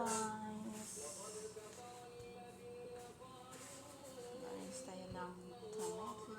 guys! Guys, tayo ng tomato.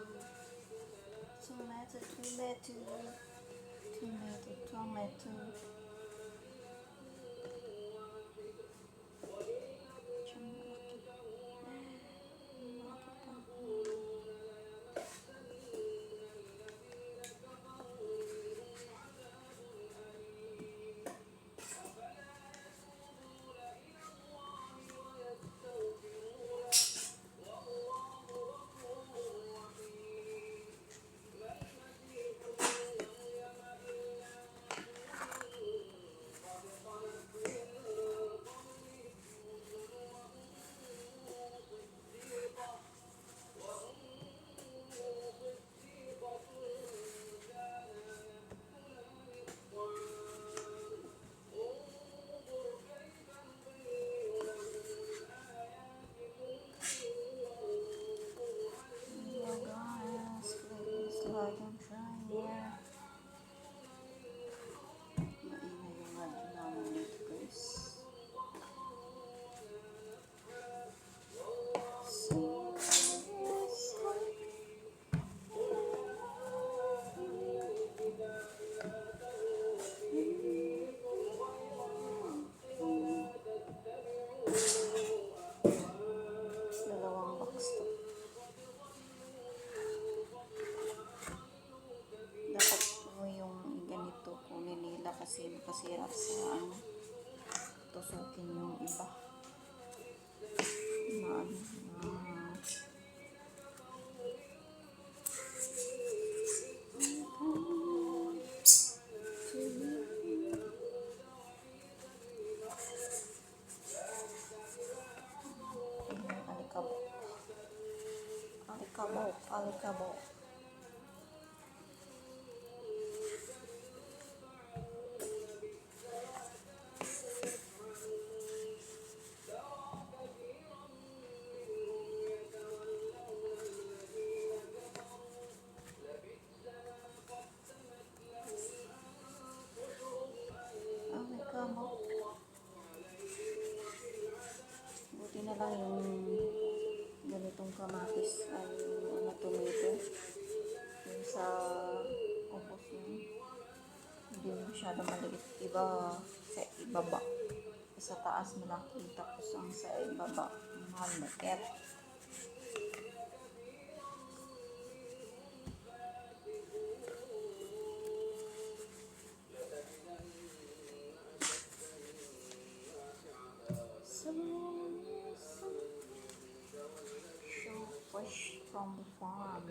Like and try here. Maingay yung radyo namin dito, guys. Dalawang box to. Dapat po yung ganito kunin nila kasi makasira sa tusukin yung iba. Alikabok. Buti na lang yung ganitong kamatis ay tomato yung sa ubos yun hindi masyado maliit, iba sa ibaba, sa taas malaki tapos ang sa ibaba mahal na ket. So fresh from the farm.